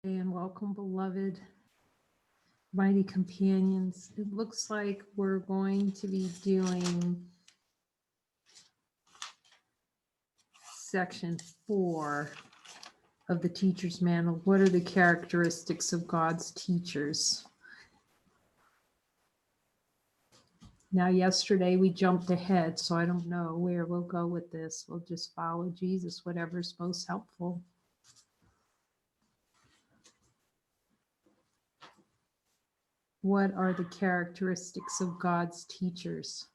And welcome, beloved mighty companions. It looks like we're going to be doing section 4 of the Teacher's Manual. What are the characteristics of God's teachers? Now, yesterday we jumped ahead, so I don't know where we'll go with this. We'll just follow Jesus, whatever's most helpful. What are the characteristics of God's teachers?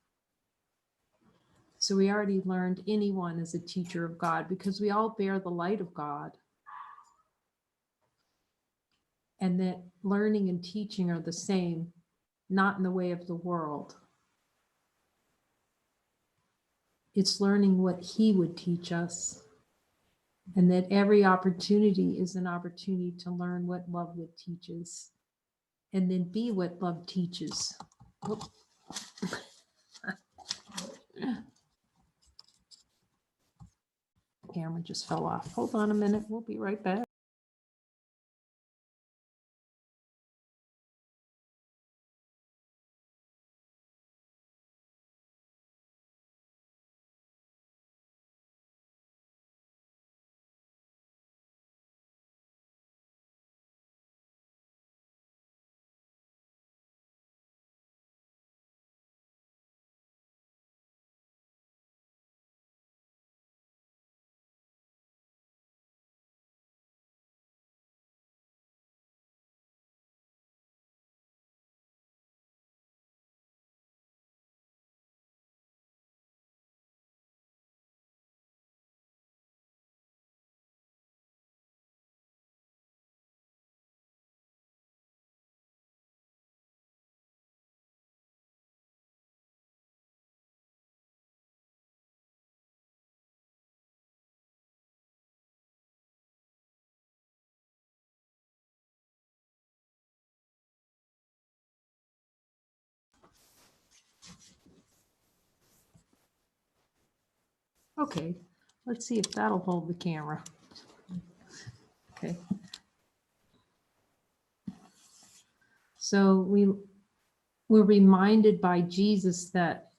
So we already learned anyone is a teacher of God because we all bear the light of God. And that learning and teaching are the same, not in the way of the world. It's learning what He would teach us. And that every opportunity is an opportunity to learn what love would teach us. And then be what love teaches. Camera just fell off. Hold on a minute. We'll be right back. Okay, let's see if that'll hold the camera. Okay. So we're reminded by Jesus that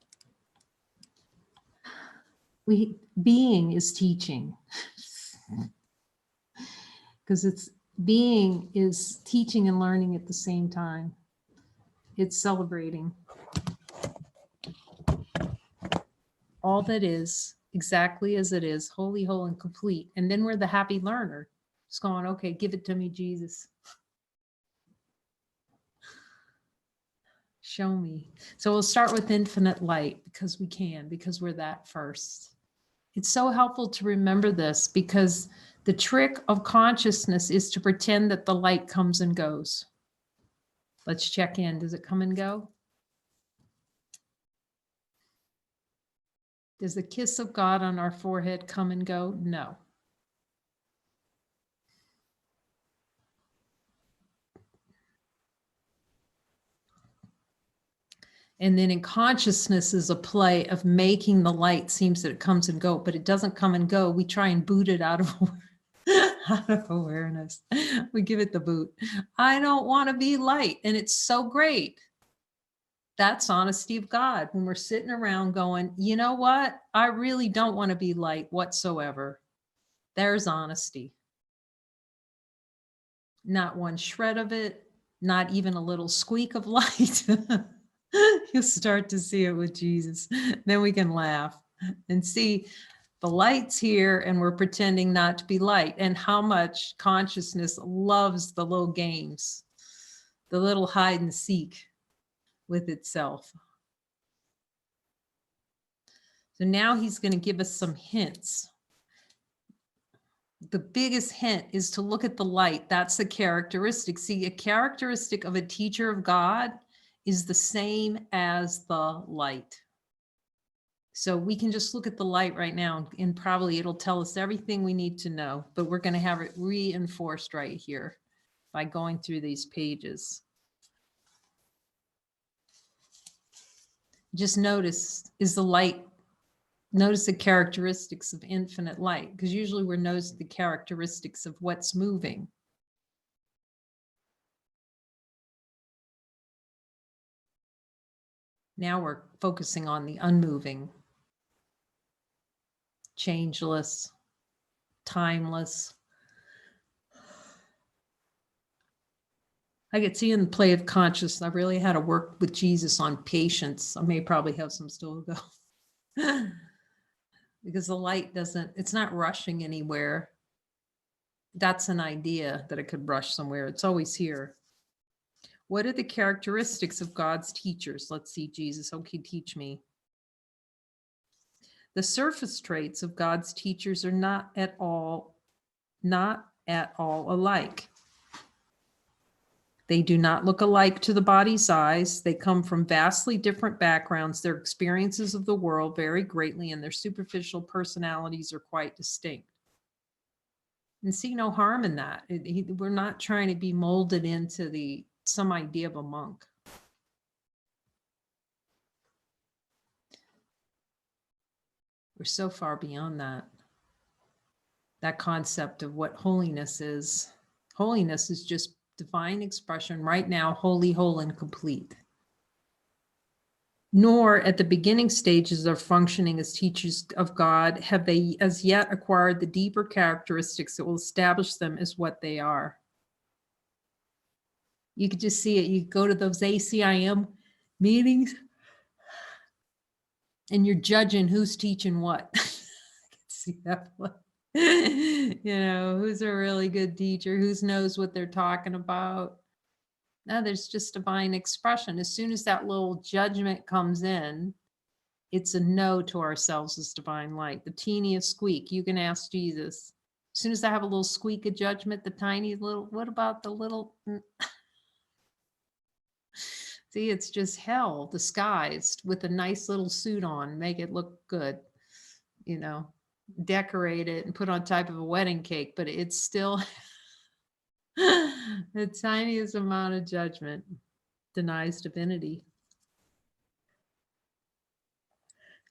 being is teaching. Because it's being is teaching and learning at the same time. It's celebrating all that is exactly as it is, holy, whole, and complete. And then we're the happy learner. It's going, okay, give it to me, Jesus. Show me. So we'll start with infinite light because we can, because we're that first. It's so helpful to remember this because the trick of consciousness is to pretend that the light comes and goes. Let's check in. Does it come and go? Does the kiss of God on our forehead come and go? No. And then in consciousness is a play of making the light seems that it comes and go, but it doesn't come and go. We try and boot it out of awareness. We give it the boot. I don't want to be light. And it's so great. That's honesty of God. When we're sitting around going, you know what? I really don't want to be light whatsoever. There's honesty. Not one shred of it, not even a little squeak of light. You'll start to see it with Jesus. Then we can laugh and see the light's here and we're pretending not to be light, and how much consciousness loves the little games, the little hide and seek with itself. So now he's going to give us some hints. The biggest hint is to look at the light. That's the characteristic. See, a characteristic of a teacher of God is the same as the light. So we can just look at the light right now and probably it'll tell us everything we need to know, but we're going to have it reinforced right here by going through these pages. Just notice, is the light, notice the characteristics of infinite light, because usually we're noticing the characteristics of what's moving. Now we're focusing on the unmoving, changeless, timeless. I could see in the play of consciousness, I really had to work with Jesus on patience. I may probably have some still to go. Because the light it's not rushing anywhere. That's an idea that it could rush somewhere. It's always here. What are the characteristics of God's teachers? Let's see, Jesus, okay, teach me. The surface traits of God's teachers are not at all alike. They do not look alike to the body's eyes. They come from vastly different backgrounds. Their experiences of the world vary greatly, and their superficial personalities are quite distinct. And see no harm in that. We're not trying to be molded into some idea of a monk. We're so far beyond that concept of what holiness is. Holiness is just divine expression right now, holy, whole, and complete. Nor at the beginning stages of functioning as teachers of God have they as yet acquired the deeper characteristics that will establish them as what they are. You could just see it. You go to those ACIM meetings and you're judging who's teaching what. I can see that one. Who's a really good teacher, who knows what they're talking about. No, there's just divine expression. As soon as that little judgment comes in, it's a no to ourselves as divine light. The teeniest squeak, you can ask Jesus. As soon as I have a little squeak of judgment, the tiny little, what about the little? See, it's just hell disguised with a nice little suit on, make it look good, decorate it and put on type of a wedding cake, but it's still the tiniest amount of judgment denies divinity.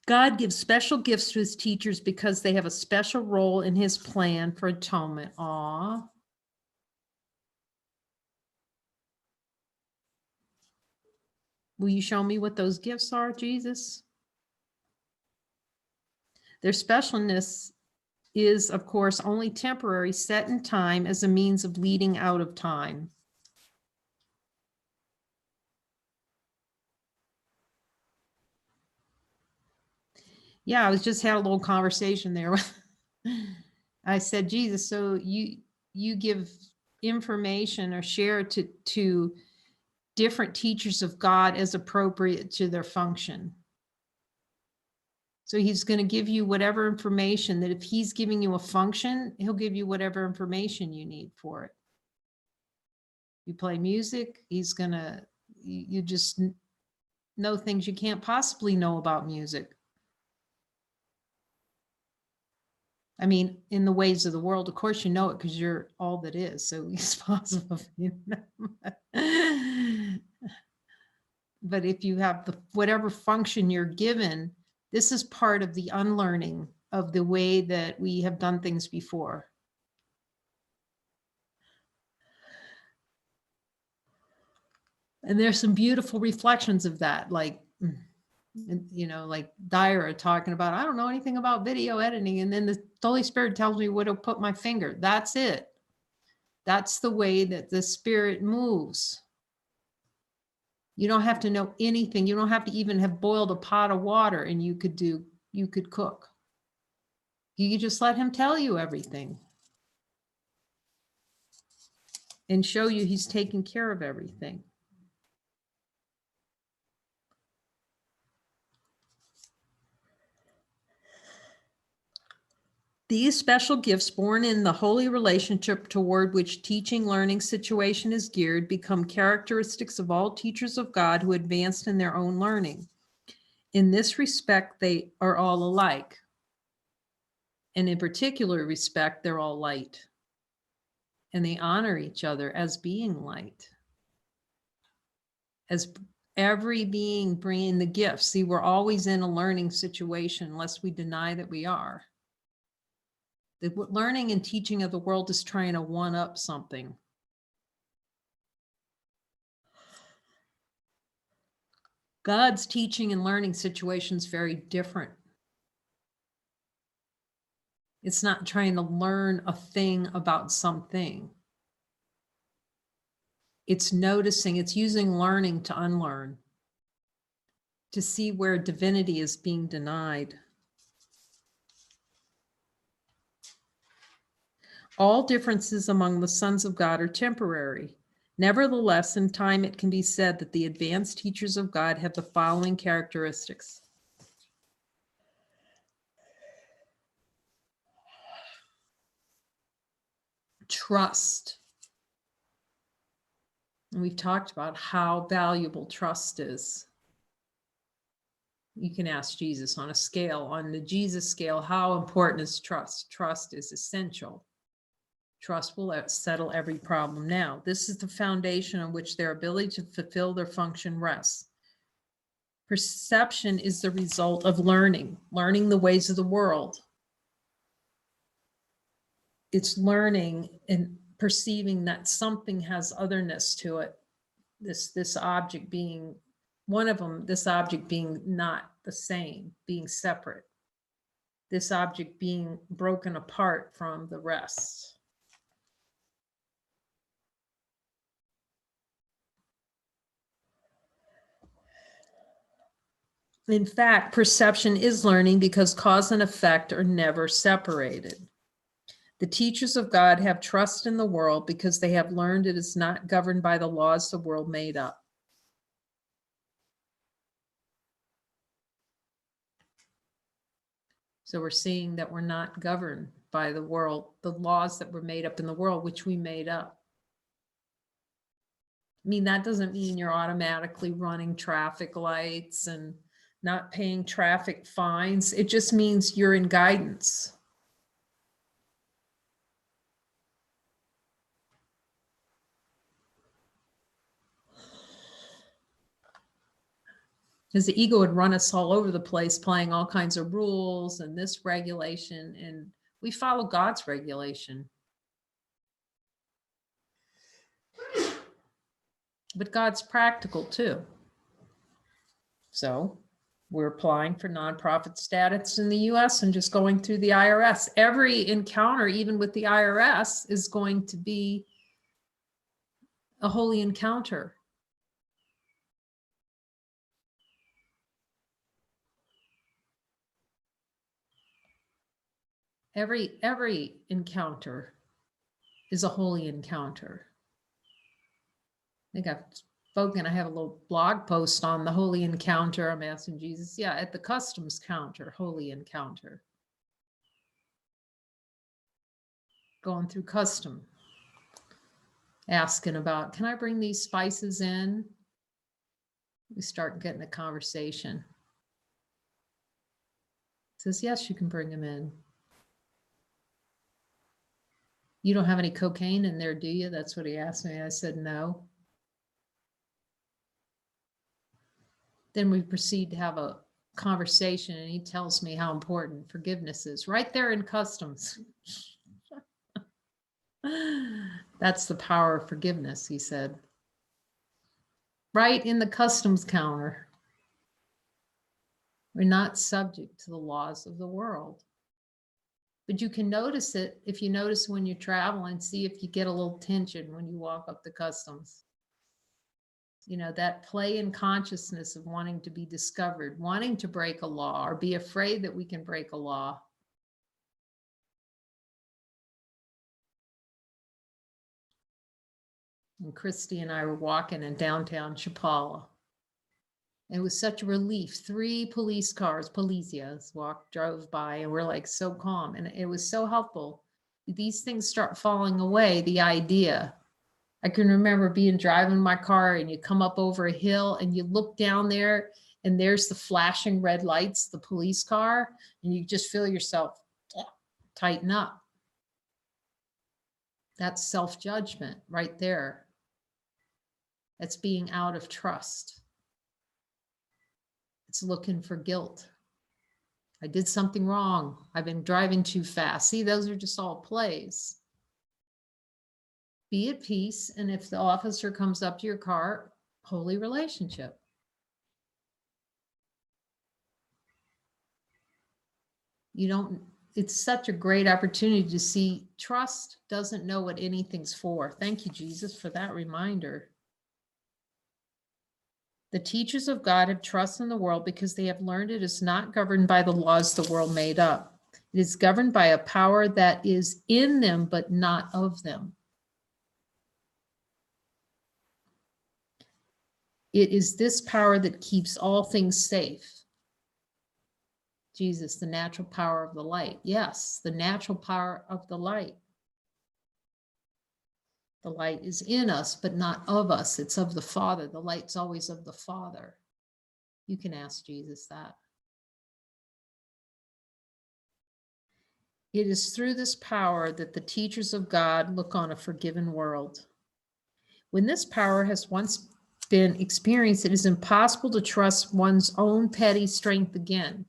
God gives special gifts to his teachers because they have a special role in his plan for atonement. Aw. Will you show me what those gifts are, Jesus? Their specialness is, of course, only temporary, set in time as a means of leading out of time. Yeah, I was just had a little conversation there. I said, Jesus, so you give information or share to different teachers of God as appropriate to their function. So he's going to give you whatever information that if he's giving you a function, he'll give you whatever information you need for it. You play music, he's going to, you just know things you can't possibly know about music. I mean, in the ways of the world, of course, you know it because you're all that is. So it's possible. But if you have whatever function you're given, this is part of the unlearning of the way that we have done things before. And there's some beautiful reflections of that, like Dyra talking about, I don't know anything about video editing. And then the Holy Spirit tells me where to put my finger. That's it. That's the way that the Spirit moves. You don't have to know anything. You don't have to even have boiled a pot of water and you could cook. You just let him tell you everything and show you he's taking care of everything. These special gifts born in the holy relationship toward which teaching learning situation is geared become characteristics of all teachers of God who advanced in their own learning. In this respect, they are all alike. And in particular respect, they're all light. And they honor each other as being light. As every being bringing the gifts. See, we're always in a learning situation unless we deny that we are. The learning and teaching of the world is trying to one-up something. God's teaching and learning situation is very different. It's not trying to learn a thing about something. It's noticing, it's using learning to unlearn, to see where divinity is being denied. All differences among the sons of God are temporary. Nevertheless, in time, it can be said that the advanced teachers of God have the following characteristics. Trust. And we've talked about how valuable trust is. You can ask Jesus on a scale, on the Jesus scale, how important is trust? Trust is essential. Trust will settle every problem now. This is the foundation on which their ability to fulfill their function rests. Perception is the result of learning the ways of the world. It's learning and perceiving that something has otherness to it. This object being one of them, this object being not the same, being separate. This object being broken apart from the rest. In fact, perception is learning because cause and effect are never separated. The teachers of God have trust in the world because they have learned it is not governed by the laws the world made up. So we're seeing that we're not governed by the world, the laws that were made up in the world, which we made up. I mean, that doesn't mean you're automatically running traffic lights and not paying traffic fines. It just means you're in guidance. Because the ego would run us all over the place, playing all kinds of rules and this regulation, and we follow God's regulation. But God's practical too. So we're applying for nonprofit status in the US and just going through the IRS. Every encounter, even with the IRS, is going to be a holy encounter. Every encounter is a holy encounter. I think I've spoken, I have a little blog post on the holy encounter. I'm asking Jesus, yeah, at the customs counter, holy encounter. Going through custom, asking about, can I bring these spices in? We start getting a conversation. Says, yes, you can bring them in. You don't have any cocaine in there, do you? That's what he asked me. I said, no. Then we proceed to have a conversation and he tells me how important forgiveness is right there in customs. That's the power of forgiveness, he said. Right in the customs counter. We're not subject to the laws of the world. But you can notice it if you notice when you're traveling, see if you get a little tension when you walk up the customs. You know, that play in consciousness of wanting to be discovered, wanting to break a law or be afraid that we can break a law. And Christy and I were walking in downtown Chapala. It was such a relief. 3 police cars, policias, drove by, and we're like so calm. And it was so helpful. These things start falling away, the idea. I can remember driving my car and you come up over a hill and you look down there and there's the flashing red lights, the police car, and you just feel yourself tighten up. That's self-judgment right there. That's being out of trust. It's looking for guilt. I did something wrong. I've been driving too fast. See, those are just all plays. Be at peace. And if the officer comes up to your car, holy relationship. It's such a great opportunity to see trust doesn't know what anything's for. Thank you, Jesus, for that reminder. The teachers of God have trust in the world because they have learned it is not governed by the laws the world made up. It is governed by a power that is in them, but not of them. It is this power that keeps all things safe. Jesus, the natural power of the light. Yes, the natural power of the light. The light is in us, but not of us. It's of the Father. The light's always of the Father. You can ask Jesus that. It is through this power that the teachers of God look on a forgiven world. When this power has once been experienced, it is impossible to trust one's own petty strength again.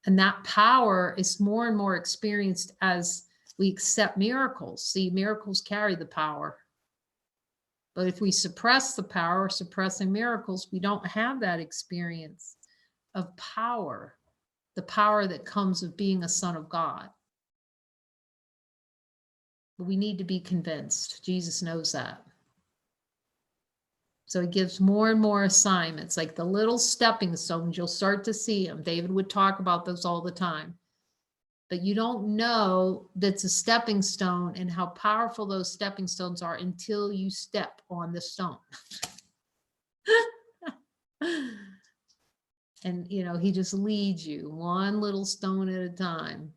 And that power is more and more experienced as we accept miracles. See, miracles carry the power. But if we suppress the power, suppressing miracles, we don't have that experience of power, the power that comes of being a son of God. But we need to be convinced. Jesus knows that. So he gives more and more assignments, like the little stepping stones. You'll start to see them. David would talk about those all the time. But you don't know that's a stepping stone and how powerful those stepping stones are until you step on the stone. And, he just leads you one little stone at a time.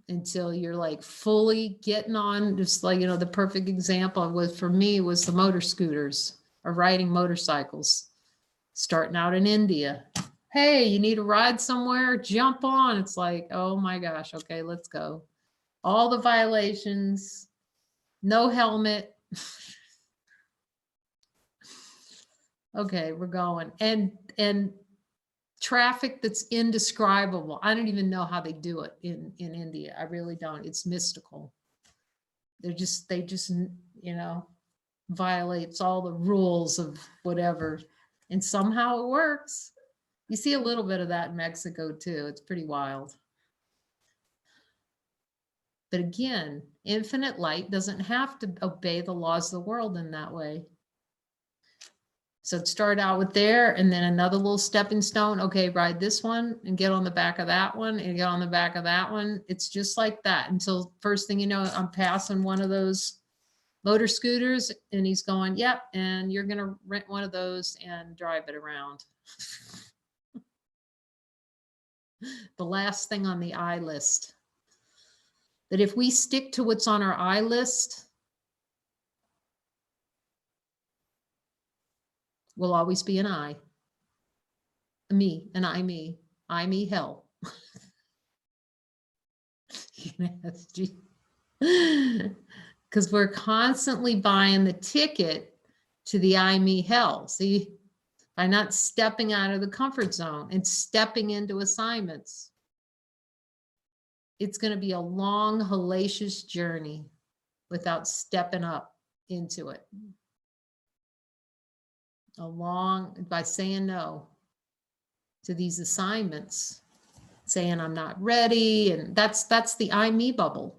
Until you're like fully getting on, just like, the perfect example for me was the motor scooters or riding motorcycles. Starting out in India. Hey, you need a ride somewhere? Jump on. It's like, oh my gosh. Okay, let's go. All the violations, no helmet. Okay, we're going. And traffic that's indescribable. I don't even know how they do it in India. I really don't. It's mystical. They just, violates all the rules of whatever. And somehow it works. You see a little bit of that in Mexico too. It's pretty wild. But again, infinite light doesn't have to obey the laws of the world in that way. So start out with there and then another little stepping stone. Okay, ride this one and get on the back of that one and get on the back of that one. It's just like that until first thing you know, I'm passing one of those motor scooters and he's going, yep, and you're going to rent one of those and drive it around. The last thing on the I list. That if we stick to what's on our I list, we'll always be an I. Me, an I, me, hell. Because we're constantly buying the ticket to the I, me, hell. See, by not stepping out of the comfort zone and stepping into assignments. It's going to be a long, hellacious journey without stepping up into it. By saying no to these assignments, saying I'm not ready. And that's the I, me bubble.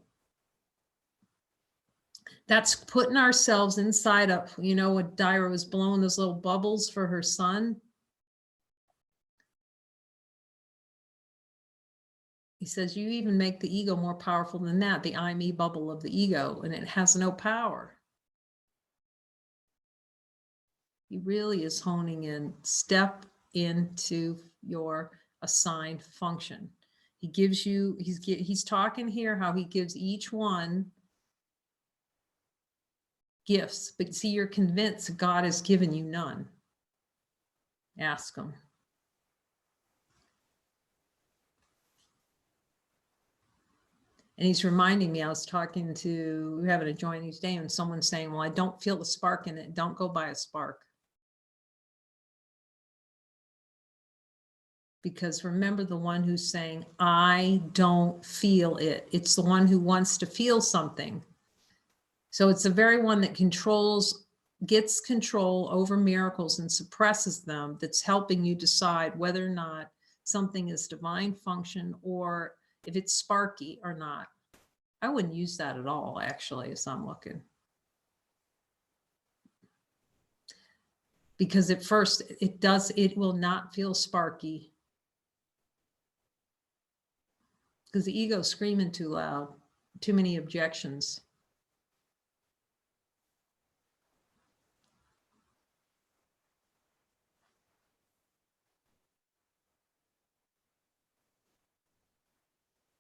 That's putting ourselves inside of, when Dyra was blowing those little bubbles for her son. He says, you even make the ego more powerful than that, the I, me bubble of the ego, and it has no power. He really is honing in, step into your assigned function. He gives you, he's talking here how he gives each one gifts, but see, you're convinced God has given you none. Ask him. And he's reminding me, I was talking to, having a joint each day, and someone's saying, well, I don't feel the spark in it. Don't go buy a spark. Because remember the one who's saying, I don't feel it. It's the one who wants to feel something. So it's the very one that controls gets control over miracles and suppresses them, that's helping you decide whether or not something is divine function or if it's sparky or not. I wouldn't use that at all, actually, as I'm looking. Because at first it will not feel sparky. Because the ego's screaming too loud, too many objections.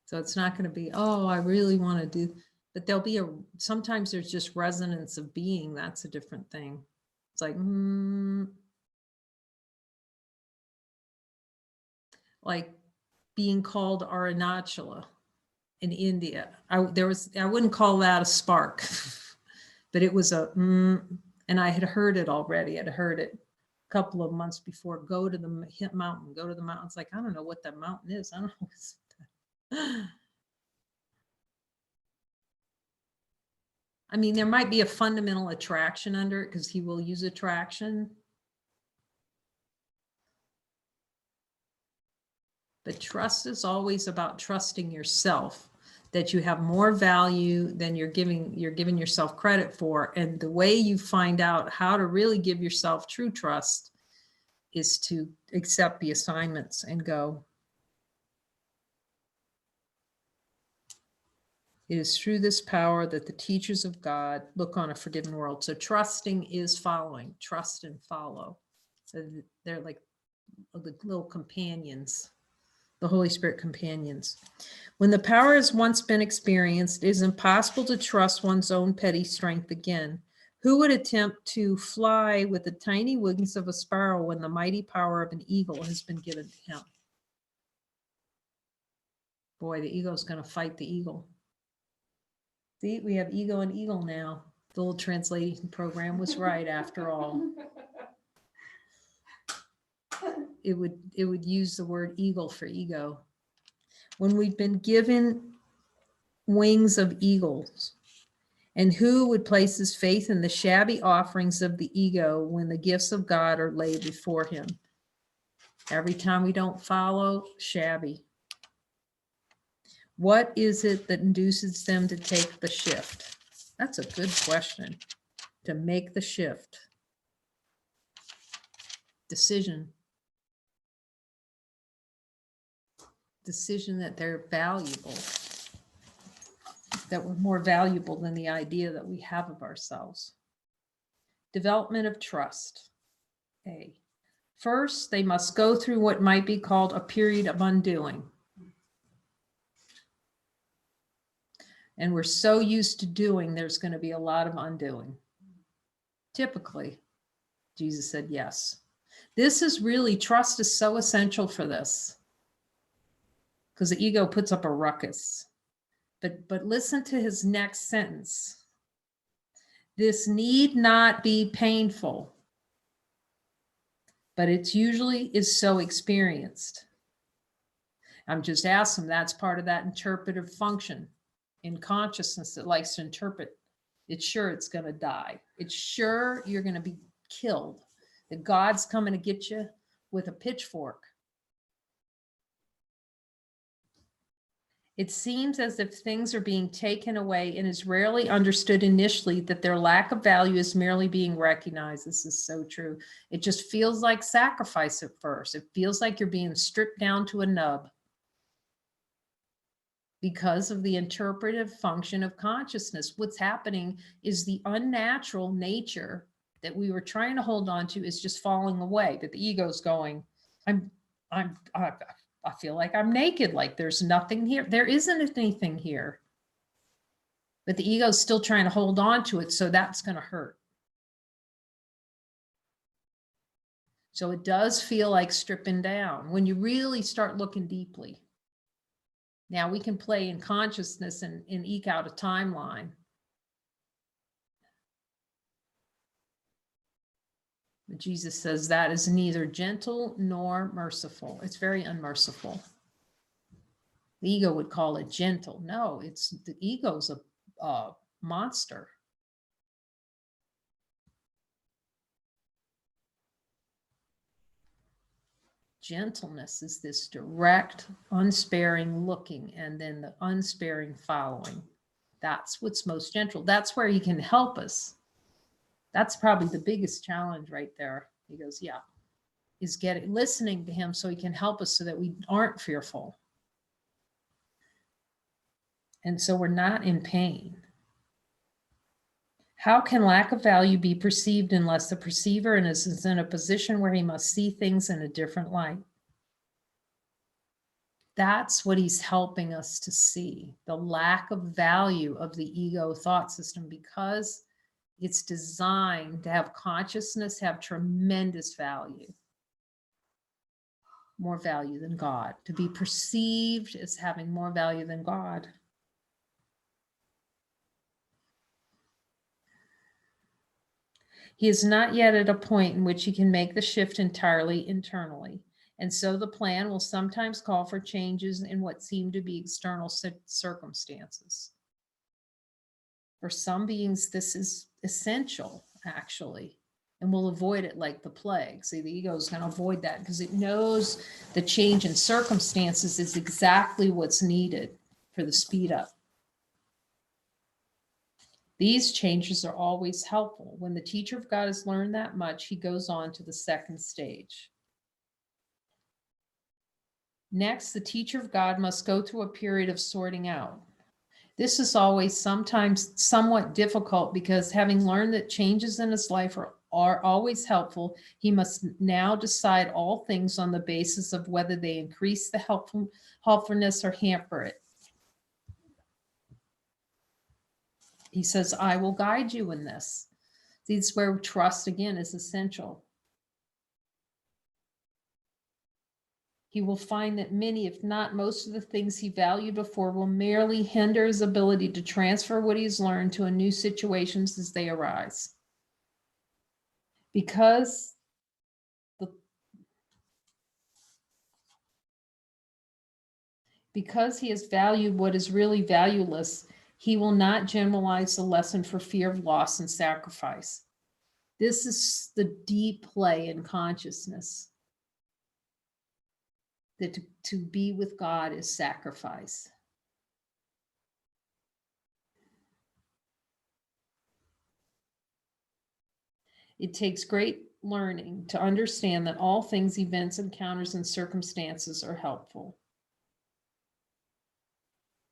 So it's not going to be, oh, I really want to do, but there'll be sometimes there's just resonance of being. That's a different thing. It's like being called Arunachala in India. I wouldn't call that a spark, but it was a, and I had heard it already. I'd heard it a couple of months before. Go to the mountain, go to the mountain. It's like, I don't know what that mountain is. I don't know. I mean, there might be a fundamental attraction under it because he will use attraction. But trust is always about trusting yourself, that you have more value than you're giving yourself credit for. And the way you find out how to really give yourself true trust is to accept the assignments and go. It is through this power that the teachers of God look on a forgiven world. So trusting is following, trust and follow. So they're like the little companions, the Holy Spirit companions. When the power has once been experienced, it is impossible to trust one's own petty strength again. Who would attempt to fly with the tiny wings of a sparrow when the mighty power of an eagle has been given to him? Boy, the eagle is going to fight the eagle. See, we have ego and eagle now. The little translation program was right after all. It would use the word eagle for ego. When we've been given wings of eagles, and who would place his faith in the shabby offerings of the ego when the gifts of God are laid before him? Every time we don't follow, shabby. What is it that induces them to take the shift? That's a good question. To make the shift. Decision. Decision that they're valuable. That we're more valuable than the idea that we have of ourselves. Development of trust. A. First, they must go through what might be called a period of undoing. And we're so used to doing, there's going to be a lot of undoing. Typically, Jesus said yes. This is really, trust is so essential for this. Because the ego puts up a ruckus. But listen to his next sentence. This need not be painful, but it's usually is so experienced. I'm just asking, that's part of that interpretive function in consciousness that likes to interpret. It's sure it's going to die. It's sure you're going to be killed. That God's coming to get you with a pitchfork. It seems as if things are being taken away and is rarely understood initially that their lack of value is merely being recognized. This is so true. It just feels like sacrifice at first. It feels like you're being stripped down to a nub because of the interpretive function of consciousness. What's happening is the unnatural nature that we were trying to hold on to is just falling away, that the ego's going, I feel like I'm naked, like there's nothing here. There isn't anything here. But the ego's still trying to hold on to it, so that's going to hurt. So it does feel like stripping down when you really start looking deeply. Now we can play in consciousness and eke out a timeline. But Jesus says that is neither gentle nor merciful. It's very unmerciful. The ego would call it gentle. No, it's the ego's a monster. Gentleness is this direct, unsparing looking, and then the unsparing following. That's what's most gentle. That's where he can help us. That's probably the biggest challenge right there. He goes, yeah, is listening to him so he can help us so that we aren't fearful. And so we're not in pain. How can lack of value be perceived unless the perceiver is in a position where he must see things in a different light? That's what he's helping us to see, the lack of value of the ego thought system, because it's designed to have consciousness have tremendous value, more value than God, to be perceived as having more value than God. He is not yet at a point in which he can make the shift entirely internally. And so the plan will sometimes call for changes in what seem to be external circumstances. For some beings, this is essential, actually, and we'll avoid it like the plague. See, the ego is going to avoid that because it knows the change in circumstances is exactly what's needed for the speed up. These changes are always helpful. When the teacher of God has learned that much, he goes on to the second stage. Next, the teacher of God must go through a period of sorting out. This is always sometimes somewhat difficult because having learned that changes in his life are always helpful, he must now decide all things on the basis of whether they increase the helpfulness or hamper it. He says, I will guide you in this. This is where trust again is essential. He will find that many, if not most of the things he valued before will merely hinder his ability to transfer what he's learned to new situations as they arise. Because he has valued what is really valueless, he will not generalize the lesson for fear of loss and sacrifice. This is the deep play in consciousness. That to be with God is sacrifice. It takes great learning to understand that all things, events, encounters, and circumstances are helpful.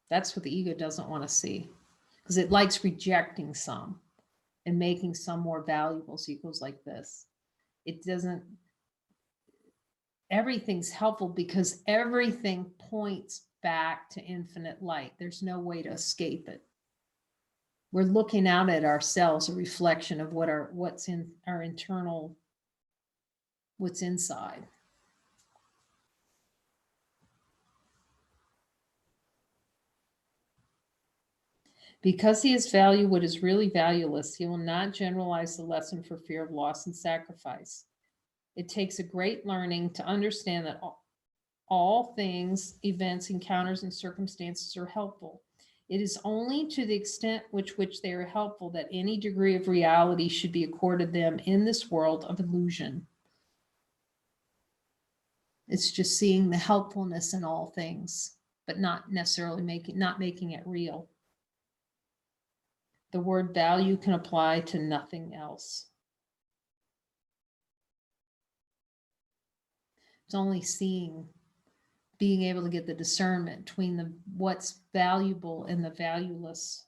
That's what the ego doesn't want to see, because it likes rejecting some and making some more valuable. So it goes like this. It doesn't, everything's helpful because everything points back to infinite light. There's no way to escape it. We're looking out at ourselves, a reflection of what's in our internal, what's inside. Because he has valued what is really valueless, he will not generalize the lesson for fear of loss and sacrifice. It takes a great learning to understand that all things, events, encounters, and circumstances are helpful. It is only to the extent which they are helpful that any degree of reality should be accorded them in this world of illusion. It's just seeing the helpfulness in all things, but not necessarily making it real. The word value can apply to nothing else. It's only seeing, being able to get the discernment between what's valuable and the valueless.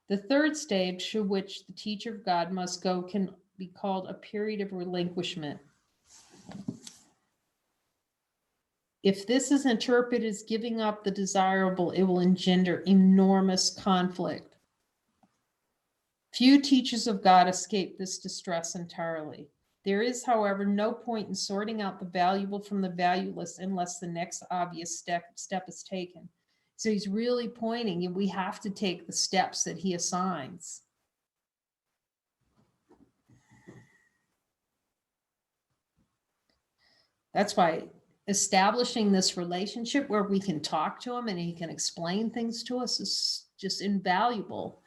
The third stage to which the teacher of God must go can be called a period of relinquishment. If this is interpreted as giving up the desirable, it will engender enormous conflict. Few teachers of God escape this distress entirely. There is, however, no point in sorting out the valuable from the valueless unless the next obvious step is taken. So he's really pointing, and we have to take the steps that he assigns. That's why establishing this relationship where we can talk to him and he can explain things to us is just invaluable.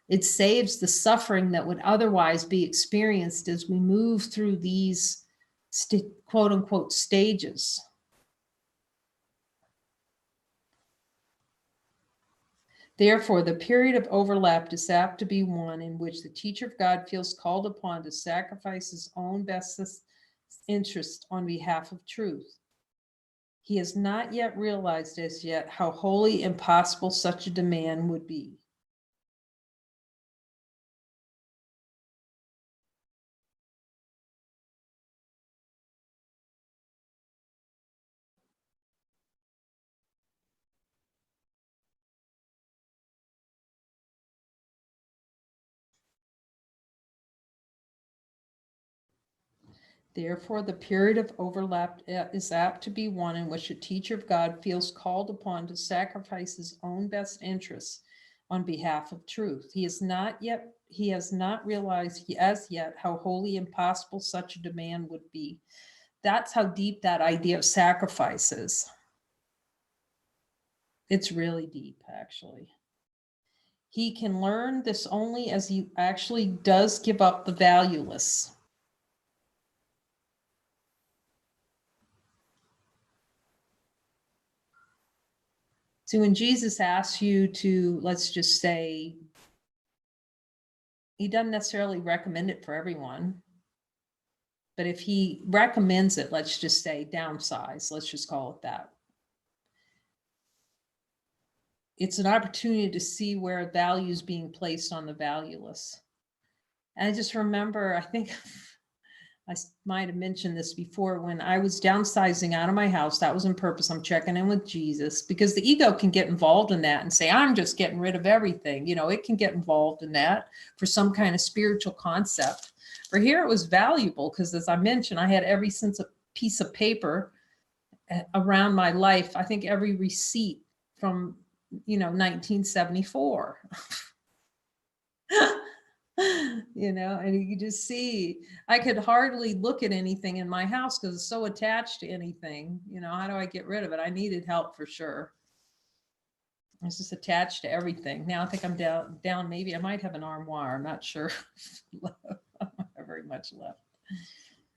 It saves the suffering that would otherwise be experienced as we move through these quote unquote stages. Therefore, the period of overlap is apt to be one in which the teacher of God feels called upon to sacrifice his own best interest on behalf of truth. He has not yet realized as yet how wholly impossible such a demand would be. Therefore, the period of overlap is apt to be one in which a teacher of God feels called upon to sacrifice his own best interests on behalf of truth. He has not realized as yet how wholly impossible such a demand would be. That's how deep that idea of sacrifice is. It's really deep, actually. He can learn this only as he actually does give up the valueless. So when Jesus asks you to, let's just say, he doesn't necessarily recommend it for everyone, but if he recommends it, let's just say downsize, let's just call it that. It's an opportunity to see where value is being placed on the valueless. And I just remember, I think I might have mentioned this before, when I was downsizing out of my house, that was on purpose. I'm checking in with Jesus, because the ego can get involved in that and say, I'm just getting rid of everything. You know, it can get involved in that for some kind of spiritual concept. For here, it was valuable because, as I mentioned, I had every since a piece of paper around my life. I think every receipt from, 1974. And you could just see, I could hardly look at anything in my house because it's so attached to anything. How do I get rid of it? I needed help for sure. It's just attached to everything. Now I think I'm down. Maybe I might have an armoire. I'm not sure. I don't have very much left.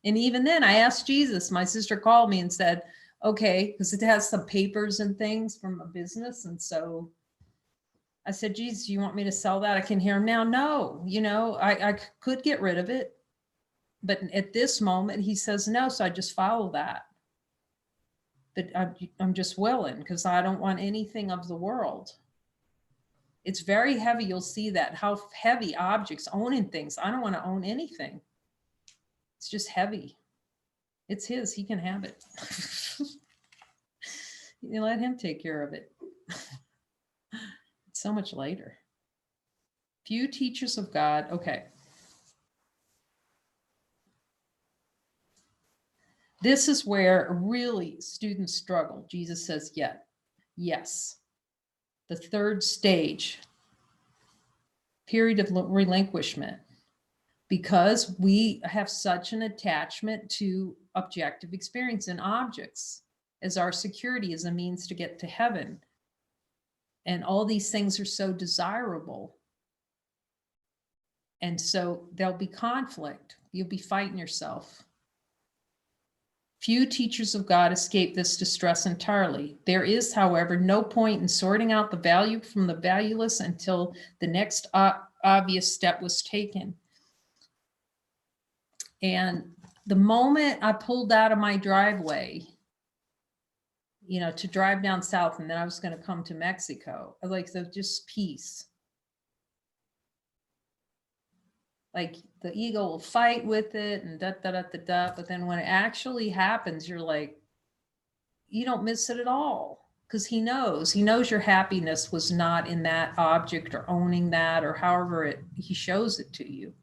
And even then I asked Jesus, my sister called me and said, okay, because it has some papers and things from a business. And so I said, Jesus, you want me to sell that? I can hear him now. No, I could get rid of it. But at this moment, he says no. So I just follow that. But I'm just willing, because I don't want anything of the world. It's very heavy. You'll see that, how heavy objects, owning things. I don't want to own anything. It's just heavy. It's his. He can have it. You let him take care of it. It's so much later. Few teachers of God. Okay. This is where really students struggle. Jesus says, yes. The third stage, period of relinquishment, because we have such an attachment to objective experience and objects as our security, as a means to get to heaven. And all these things are so desirable. And so there'll be conflict. You'll be fighting yourself. Few teachers of God escape this distress entirely. There is, however, no point in sorting out the value from the valueless until the next obvious step was taken. And the moment I pulled out of my driveway, to drive down south, and then I was going to come to Mexico, just peace. Like the ego will fight with it and but then when it actually happens, you're like, you don't miss it at all, because he knows your happiness was not in that object or owning that, or however he shows it to you.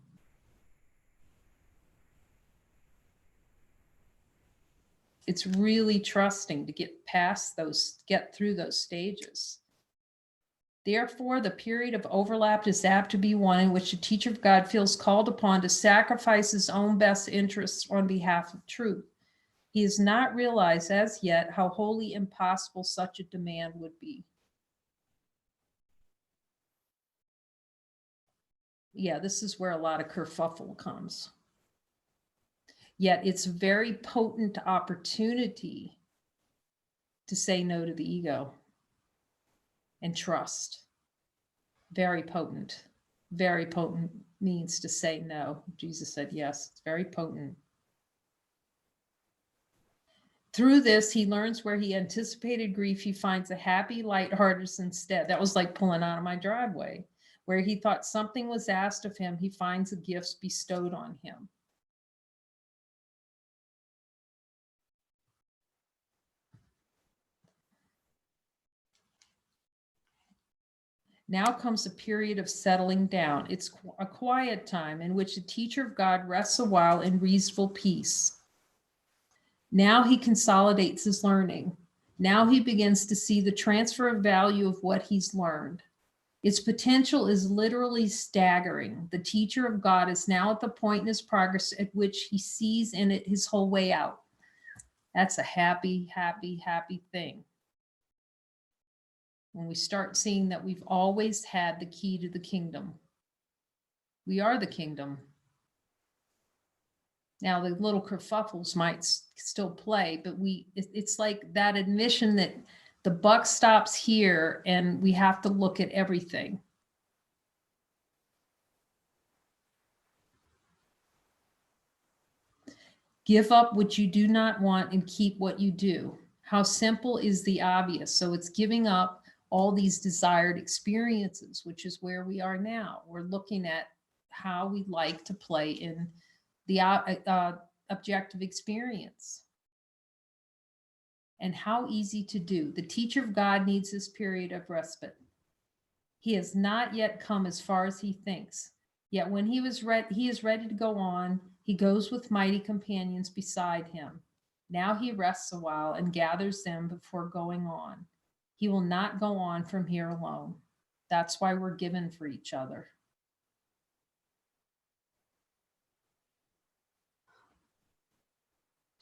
It's really trusting to get through those stages. Therefore, the period of overlap is apt to be one in which a teacher of God feels called upon to sacrifice his own best interests on behalf of truth. He has not realized as yet how wholly impossible such a demand would be. Yeah, this is where a lot of kerfuffle comes. Yet it's a very potent opportunity to say no to the ego and trust. Very potent. Very potent means to say no. Jesus said yes. It's very potent. Through this, he learns where he anticipated grief, he finds a happy lightheartedness instead. That was like pulling out of my driveway. Where he thought something was asked of him, he finds the gifts bestowed on him. Now comes a period of settling down. It's a quiet time in which the teacher of God rests a while in restful peace. Now he consolidates his learning. Now he begins to see the transfer of value of what he's learned. Its potential is literally staggering. The teacher of God is now at the point in his progress at which he sees in it his whole way out. That's a happy, happy, happy thing. When we start seeing that we've always had the key to the kingdom. We are the kingdom. Now the little kerfuffles might still play, but it's like that admission that the buck stops here and we have to look at everything. Give up what you do not want and keep what you do. How simple is the obvious? So it's giving up all these desired experiences, which is where we are now. We're looking at how we like to play in the objective experience. And how easy to do. The teacher of God needs this period of respite. He has not yet come as far as he thinks. Yet when he is ready to go on, he goes with mighty companions beside him. Now he rests a while and gathers them before going on. He will not go on from here alone. That's why we're given for each other.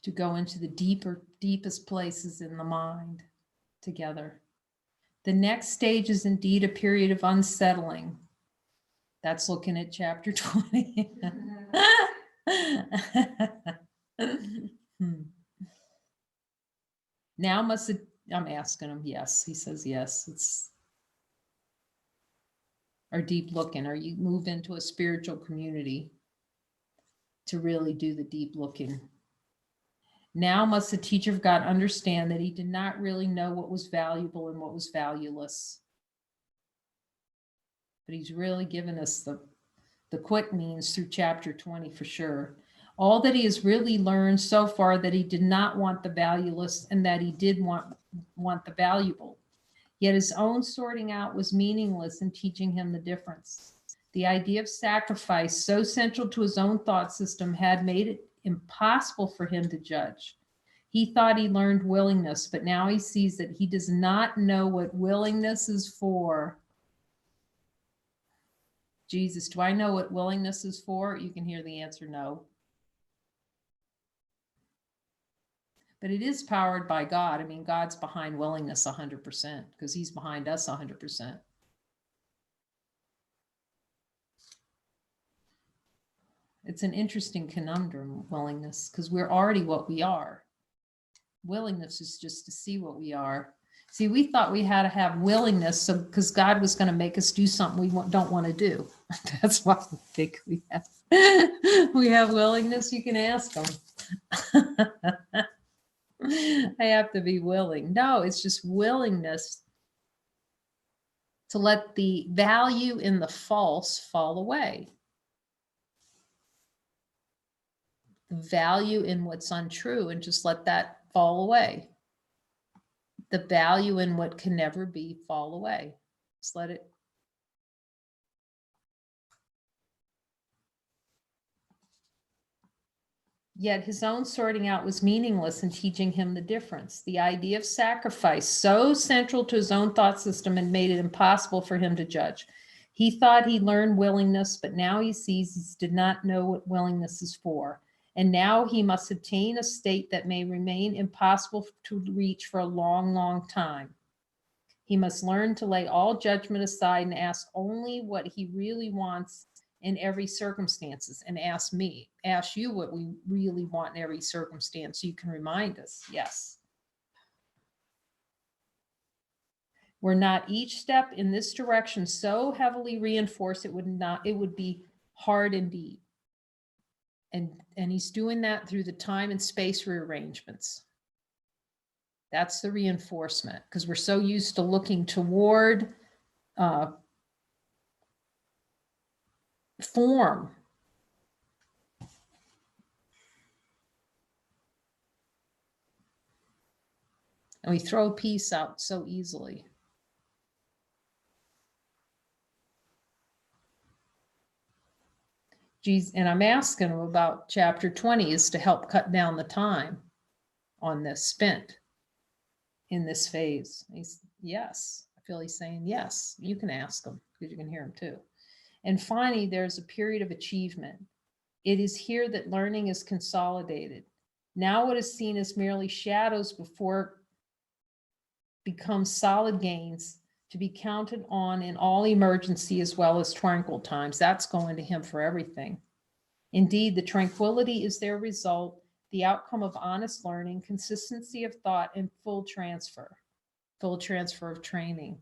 To go into the deepest places in the mind together. The next stage is indeed a period of unsettling. That's looking at chapter 20. Now I'm asking him, yes. He says yes. It's our deep looking, or you move into a spiritual community to really do the deep looking. Now must the teacher of God understand that he did not really know what was valuable and what was valueless. But he's really given us the quick means through chapter 20 for sure. All that he has really learned so far, that he did not want the valueless and that he did want the valuable. Yet his own sorting out was meaningless in teaching him the difference. The idea of sacrifice, so central to his own thought system, had made it impossible for him to judge. He thought he learned willingness, but now he sees that he does not know what willingness is for. Jesus, do I know what willingness is for? You can hear the answer no. But it is powered by God. I mean, God's behind willingness 100% because he's behind us 100%. It's an interesting conundrum, willingness, because we're already what we are. Willingness is just to see what we are. See, we thought we had to have willingness so because God was going to make us do something we don't want to do. That's why we think we have willingness. You can ask them. I have to be willing. No, it's just willingness to let the value in the false fall away. The value in what's untrue, and just let that fall away. The value in what can never be fall away. Just let it. Yet his own sorting out was meaningless in teaching him the difference. The idea of sacrifice, so central to his own thought system, and made it impossible for him to judge. He thought he learned willingness, but now he sees he did not know what willingness is for. And now he must attain a state that may remain impossible to reach for a long, long time. He must learn to lay all judgment aside and ask only what he really wants in every circumstances, and ask you what we really want in every circumstance. You can remind us. Yes. Were not each step in this direction so heavily reinforced, it would be hard indeed. And he's doing that through the time and space rearrangements. That's the reinforcement, because we're so used to looking toward form. And we throw peace out so easily. And I'm asking him about chapter 20 is to help cut down the time on this spent in this phase. Yes. I feel he's saying yes. You can ask him because you can hear him too. And finally, there's a period of achievement. It is here that learning is consolidated. Now what is seen as merely shadows before becomes solid gains to be counted on in all emergency as well as tranquil times. That's going to him for everything. Indeed, the tranquility is their result, the outcome of honest learning, consistency of thought, and full transfer of training.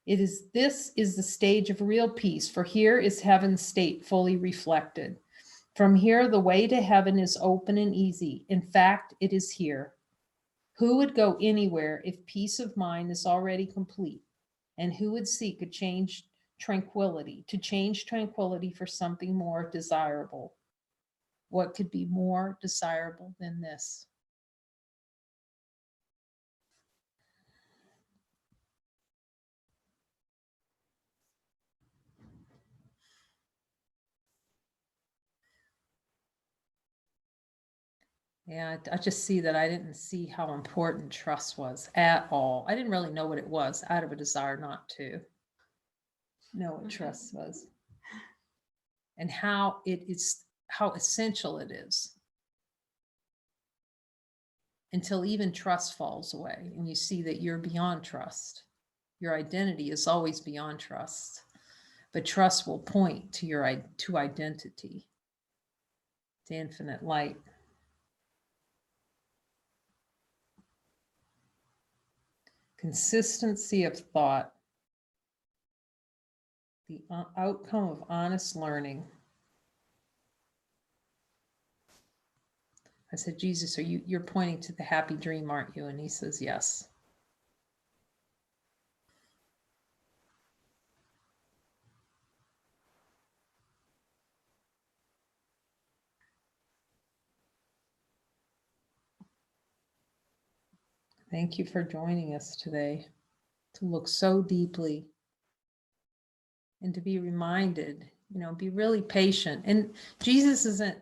This is the stage of real peace, for here is heaven's state fully reflected. From here, the way to heaven is open and easy. In fact, it is here. Who would go anywhere if peace of mind is already complete? And who would seek to change tranquility for something more desirable? What could be more desirable than this? Yeah, I just see that I didn't see how important trust was at all. I didn't really know what it was out of a desire not to know what trust was and how essential it is until even trust falls away and you see that you're beyond trust. Your identity is always beyond trust, but trust will point to identity, to infinite light. Consistency of thought, the outcome of honest learning. I said, Jesus, you're pointing to the happy dream, aren't you? And he says, yes. Thank you for joining us today to look so deeply and to be reminded, be really patient. And Jesus isn't,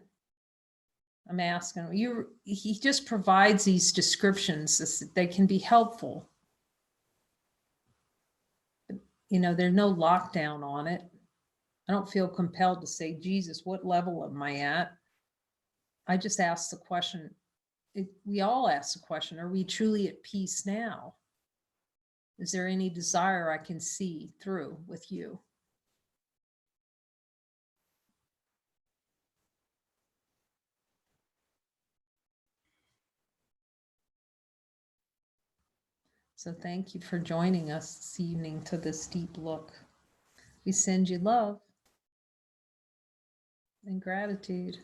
I'm asking you, he just provides these descriptions. They can be helpful. There's no lockdown on it. I don't feel compelled to say, Jesus, what level am I at? I just ask the question. We all ask the question, are we truly at peace now? Is there any desire I can see through with you? So thank you for joining us this evening to this deep look. We send you love and gratitude.